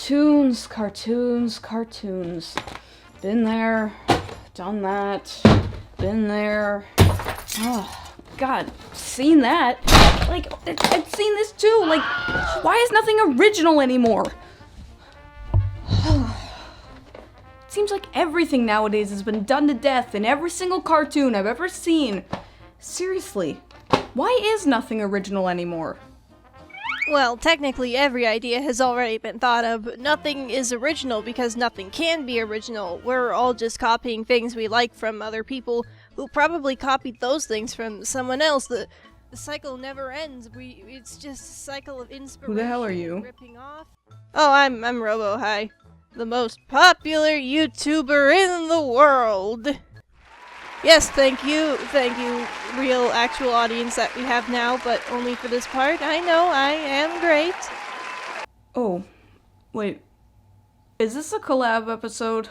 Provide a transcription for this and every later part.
Cartoons, cartoons, cartoons. Been there, done that, been there. Oh, God, seen that. Like, I've seen this too. Like, why is nothing original anymore? Seems like everything nowadays has been done to death in every single cartoon I've ever seen. Seriously, why is nothing original anymore? Well, technically every idea has already been thought of, but nothing is original because nothing can be original. We're all just copying things we like from other people who probably copied those things from someone else. The cycle never ends. It's just a cycle of inspiration. Who the hell are you? Ripping off. Oh, I'm Robo. Hi. The most popular YouTuber in the world. Yes, thank you, real actual audience that we have now, but only for this part. I know, I am great. Oh, wait. Is this a collab episode?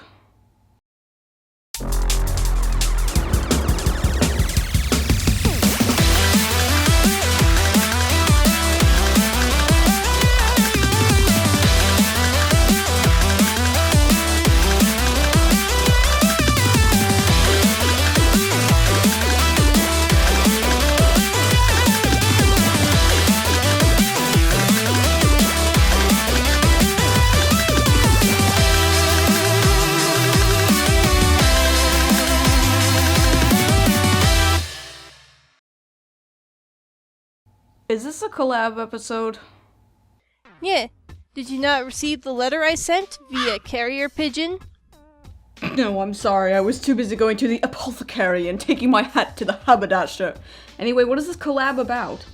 Is this a collab episode? Yeah. Did you not receive the letter I sent via carrier pigeon? No, I'm sorry. I was too busy going to the apothecary and taking my hat to the haberdasher. Anyway, what is this collab about?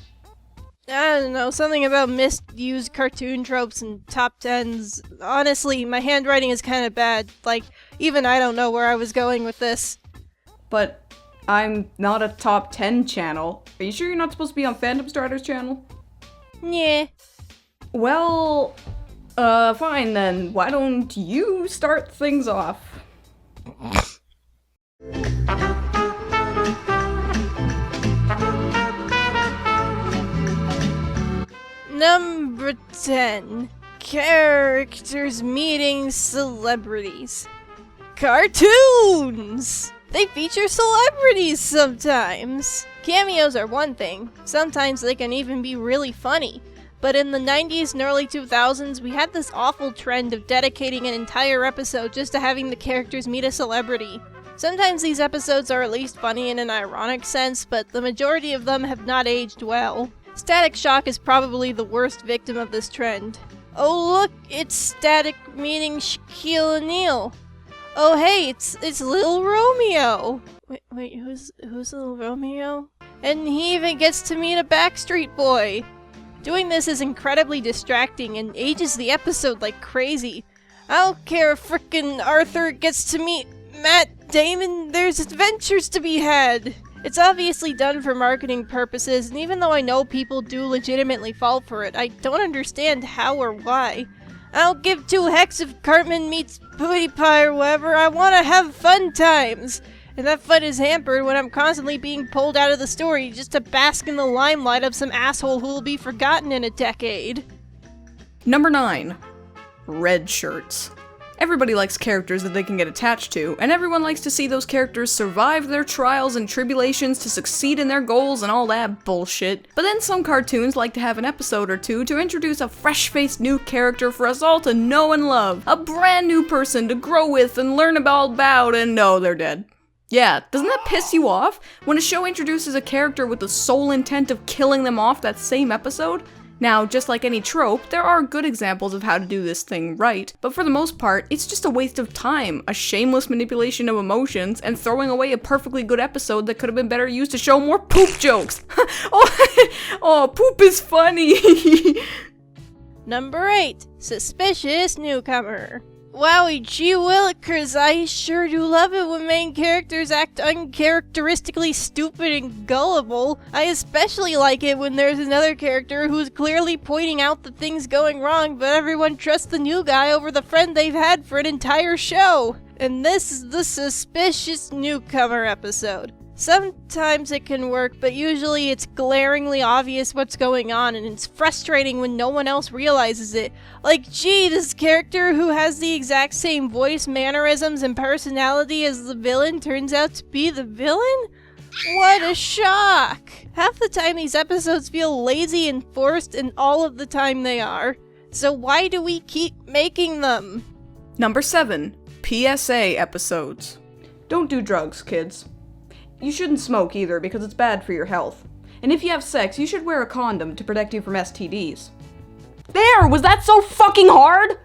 I don't know, something about misused cartoon tropes and top 10s. Honestly, my handwriting is kind of bad. Like, even I don't know where I was going with this. But I'm not a top 10 channel. Are you sure you're not supposed to be on Phantom Strider's channel? Yeah. Well, fine then. Why don't you start things off? Number 10. Characters meeting celebrities. Cartoons! They feature celebrities sometimes. Cameos are one thing. Sometimes they can even be really funny. But in the 90s and early 2000s, we had this awful trend of dedicating an entire episode just to having the characters meet a celebrity. Sometimes these episodes are at least funny in an ironic sense, but the majority of them have not aged well. Static Shock is probably the worst victim of this trend. Oh look, it's Static meeting Shaquille O'Neal. Oh hey, it's Little Romeo. Wait, who's Little Romeo? And he even gets to meet a Backstreet Boy. Doing this is incredibly distracting and ages the episode like crazy. I don't care if frickin' Arthur gets to meet Matt Damon, there's adventures to be had. It's obviously done for marketing purposes, and even though I know people do legitimately fall for it, I don't understand how or why. I don't give two hecks if Cartman meets PewDiePie or whatever. I want to have fun times. And that fun is hampered when I'm constantly being pulled out of the story just to bask in the limelight of some asshole who will be forgotten in a decade. Number 9. Red shirts. Everybody likes characters that they can get attached to, and everyone likes to see those characters survive their trials and tribulations to succeed in their goals and all that bullshit. But then some cartoons like to have an episode or two to introduce a fresh-faced new character for us all to know and love. A brand new person to grow with and learn about, and no, they're dead. Yeah, doesn't that piss you off? When a show introduces a character with the sole intent of killing them off that same episode? Now, just like any trope, there are good examples of how to do this thing right, but for the most part, it's just a waste of time, a shameless manipulation of emotions, and throwing away a perfectly good episode that could have been better used to show more poop jokes. Oh, poop is funny. Number 8. Suspicious Newcomer. Wowie gee willikers, I sure do love it when main characters act uncharacteristically stupid and gullible. I especially like it when there's another character who's clearly pointing out the things going wrong, but everyone trusts the new guy over the friend they've had for an entire show. And this is the Suspicious Newcomer episode. Sometimes it can work, but usually it's glaringly obvious what's going on, and it's frustrating when no one else realizes it. Like, gee, this character who has the exact same voice, mannerisms, and personality as the villain turns out to be the villain? What a shock! Half the time these episodes feel lazy and forced, and all of the time they are. So why do we keep making them? Number 7. PSA Episodes. Don't do drugs, kids. You shouldn't smoke either, because it's bad for your health. And if you have sex, you should wear a condom to protect you from STDs. There! Was that so fucking hard?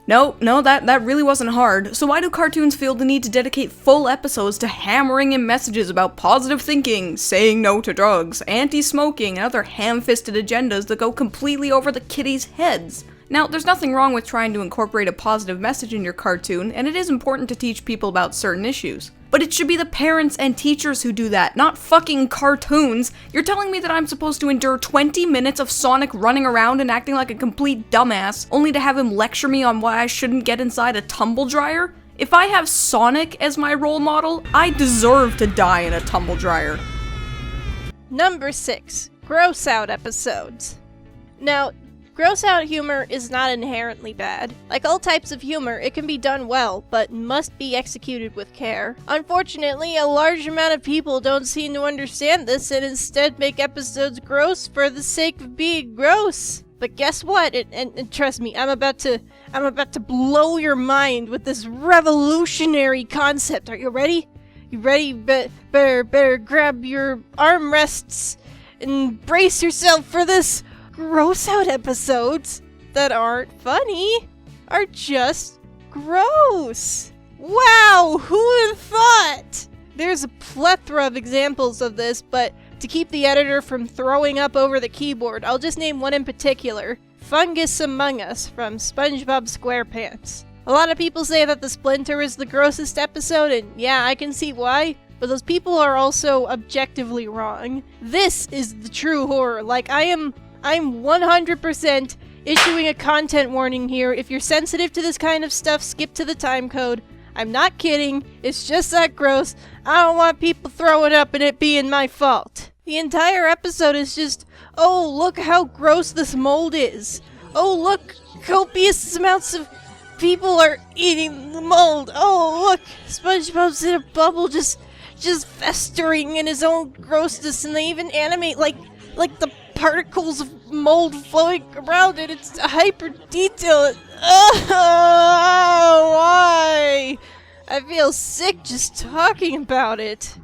No, that really wasn't hard. So why do cartoons feel the need to dedicate full episodes to hammering in messages about positive thinking, saying no to drugs, anti-smoking, and other ham-fisted agendas that go completely over the kiddies' heads? Now, there's nothing wrong with trying to incorporate a positive message in your cartoon, and it is important to teach people about certain issues. But it should be the parents and teachers who do that, not fucking cartoons. You're telling me that I'm supposed to endure 20 minutes of Sonic running around and acting like a complete dumbass, only to have him lecture me on why I shouldn't get inside a tumble dryer? If I have Sonic as my role model, I deserve to die in a tumble dryer. Number 6. Gross out episodes. Now, gross out humor is not inherently bad. Like all types of humor, it can be done well, but must be executed with care. Unfortunately, a large amount of people don't seem to understand this and instead make episodes gross for the sake of being gross. But guess what? And trust me, I'm about to blow your mind with this revolutionary concept. Are you ready? You ready? Better grab your armrests and brace yourself for this. Gross out episodes that aren't funny are just gross. Wow, who would have thought? There's a plethora of examples of this, but to keep the editor from throwing up over the keyboard, I'll just name one in particular. Fungus Among Us from SpongeBob SquarePants. A lot of people say that the Splinter is the grossest episode, and yeah, I can see why. But those people are also objectively wrong. This is the true horror. Like, I'm 100% issuing a content warning here. If you're sensitive to this kind of stuff, skip to the time code. I'm not kidding. It's just that gross. I don't want people throwing up and it being my fault. The entire episode is just, oh, look how gross this mold is. Oh, look, copious amounts of people are eating the mold. Oh, look, SpongeBob's in a bubble just festering in his own grossness, and they even animate like the particles of mold flowing around it. It's hyper detailed. Oh, why? I feel sick just talking about it.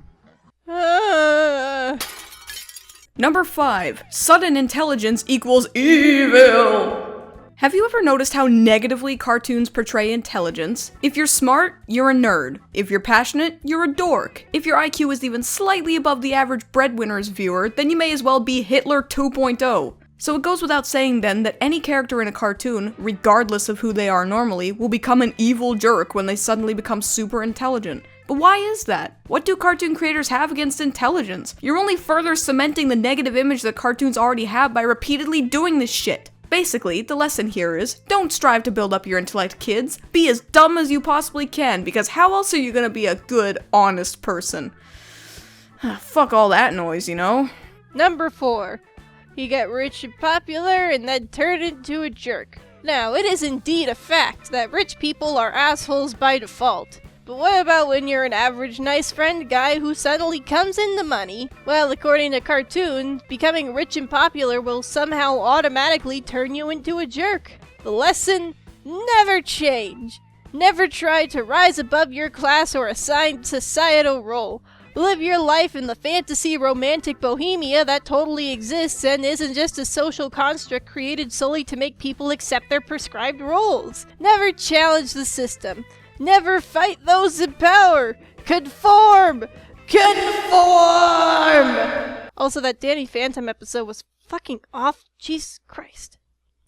Number 5. Sudden intelligence equals evil. Have you ever noticed how negatively cartoons portray intelligence? If you're smart, you're a nerd. If you're passionate, you're a dork. If your IQ is even slightly above the average breadwinner's viewer, then you may as well be Hitler 2.0. So it goes without saying then that any character in a cartoon, regardless of who they are normally, will become an evil jerk when they suddenly become super intelligent. But why is that? What do cartoon creators have against intelligence? You're only further cementing the negative image that cartoons already have by repeatedly doing this shit. Basically, the lesson here is, don't strive to build up your intellect, kids. Be as dumb as you possibly can, because how else are you gonna be a good, honest person? Fuck all that noise, you know? Number 4. You get rich and popular and then turn into a jerk. Now, it is indeed a fact that rich people are assholes by default. But what about when you're an average nice friend guy who suddenly comes into money? Well, according to cartoons, becoming rich and popular will somehow automatically turn you into a jerk. The lesson? Never change. Never try to rise above your class or assigned societal role. Live your life in the fantasy romantic bohemia that totally exists and isn't just a social construct created solely to make people accept their prescribed roles. Never challenge the system. Never fight those in power! Conform! Conform! Also, that Danny Phantom episode was fucking off. Jesus Christ.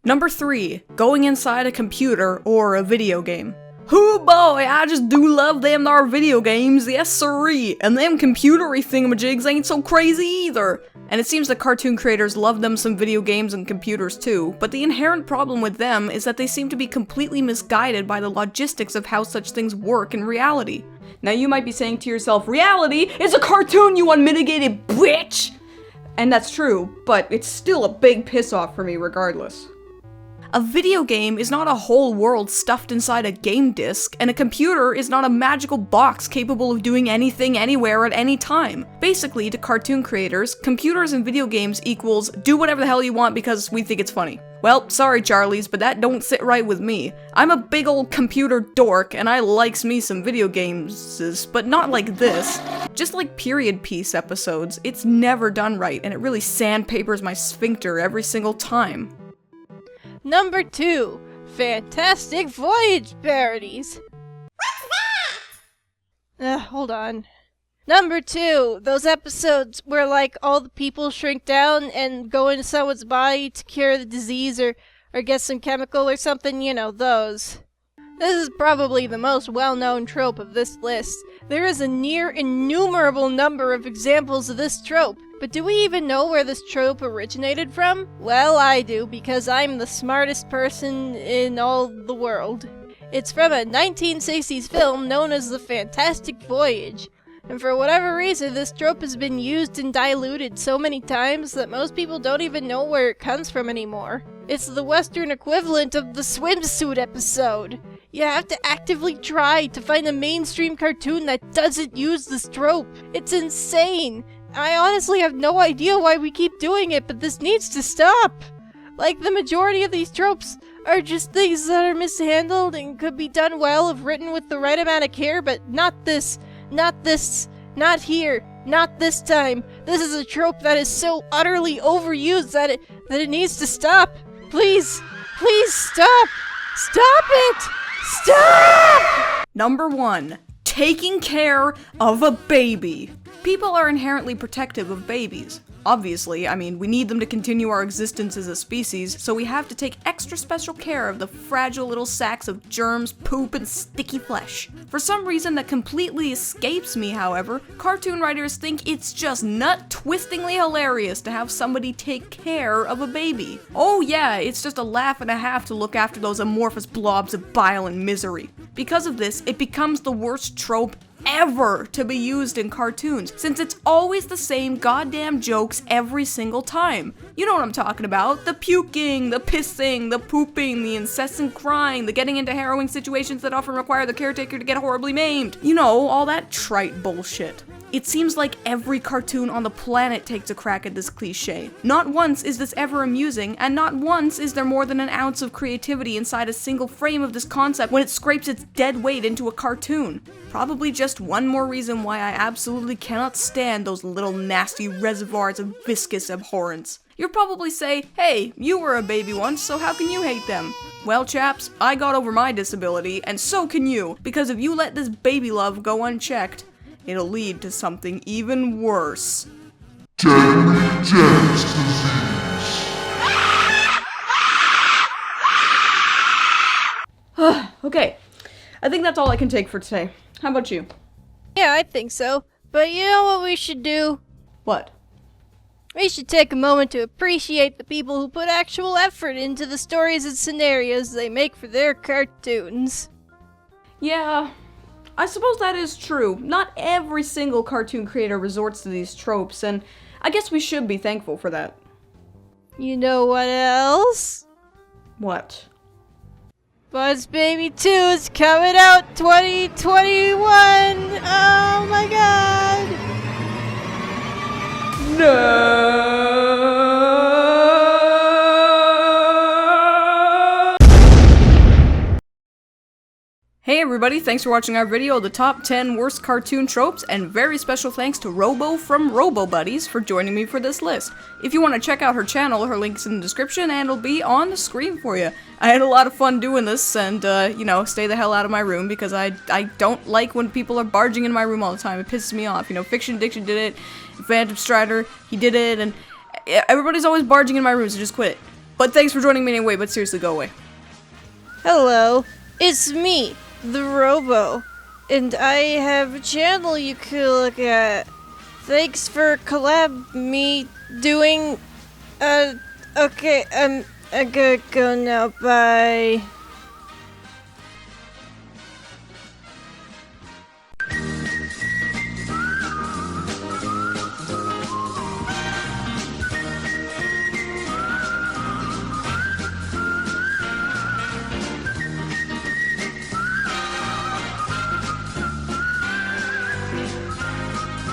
Number 3. Going inside a computer or a video game. Hoo boy, I just do love them there video games, yes sirree, and them computery thingamajigs ain't so crazy either. And it seems that cartoon creators love them some video games and computers too, but the inherent problem with them is that they seem to be completely misguided by the logistics of how such things work in reality. Now you might be saying to yourself, reality is a cartoon, you unmitigated bitch! And that's true, but it's still a big piss off for me regardless. A video game is not a whole world stuffed inside a game disc, and a computer is not a magical box capable of doing anything anywhere at any time. Basically, to cartoon creators, computers and video games equals do whatever the hell you want because we think it's funny. Well, sorry Charlies, but that don't sit right with me. I'm a big old computer dork, and I likes me some video games, but not like this. Just like period piece episodes, it's never done right, and it really sandpapers my sphincter every single time. Number 2, fantastic Voyage parodies. What's that? Hold on. Number 2, those episodes where like all the people shrink down and go into someone's body to cure the disease or get some chemical or something, you know, those. This is probably the most well-known trope of this list. There is a near innumerable number of examples of this trope. But do we even know where this trope originated from? Well, I do, because I'm the smartest person in all the world. It's from a 1960s film known as The Fantastic Voyage. And for whatever reason, this trope has been used and diluted so many times that most people don't even know where it comes from anymore. It's the Western equivalent of the swimsuit episode. You have to actively try to find a mainstream cartoon that doesn't use this trope. It's insane. I honestly have no idea why we keep doing it, but this needs to stop. Like, the majority of these tropes are just things that are mishandled and could be done well if written with the right amount of care, but not this, not here, not this time. This is a trope that is so utterly overused that it needs to stop. Please stop! Stop it! Stop! Number 1. Taking care of a baby. People are inherently protective of babies. Obviously, I mean, we need them to continue our existence as a species, so we have to take extra special care of the fragile little sacks of germs, poop, and sticky flesh. For some reason that completely escapes me, however, cartoon writers think it's just nut-twistingly hilarious to have somebody take care of a baby. Oh yeah, it's just a laugh and a half to look after those amorphous blobs of bile and misery. Because of this, it becomes the worst trope ever to be used in cartoons, since it's always the same goddamn jokes every single time. You know what I'm talking about. The puking, the pissing, the pooping, the incessant crying, the getting into harrowing situations that often require the caretaker to get horribly maimed. You know, all that trite bullshit. It seems like every cartoon on the planet takes a crack at this cliche. Not once is this ever amusing, and not once is there more than an ounce of creativity inside a single frame of this concept when it scrapes its dead weight into a cartoon. Probably just one more reason why I absolutely cannot stand those little nasty reservoirs of viscous abhorrence. You'll probably say, hey, you were a baby once, so how can you hate them? Well, chaps, I got over my disability, and so can you, because if you let this baby love go unchecked, it'll lead to something even worse. Deadly Death Disease. Okay, I think that's all I can take for today. How about you? Yeah, I think so. But you know what we should do? What? We should take a moment to appreciate the people who put actual effort into the stories and scenarios they make for their cartoons. Yeah, I suppose that is true. Not every single cartoon creator resorts to these tropes, and I guess we should be thankful for that. You know what else? What? Buzz Baby 2 is coming out 2021! Oh my god! No! Hey everybody, thanks for watching our video of the top 10 worst cartoon tropes, and very special thanks to Robo from Robobuddies for joining me for this list. If you want to check out her channel, her link's in the description and it'll be on the screen for you. I had a lot of fun doing this, and you know, stay the hell out of my room because I don't like when people are barging in my room all the time. It pisses me off. You know, Fiction Addiction did it, Phantom Strider, he did it, and everybody's always barging in my room, so just quit it. But thanks for joining me anyway, but seriously, go away. Hello, it's me, the Robo, and I have a channel you could look at. Thanks for collab me doing, okay, I gotta go now, bye.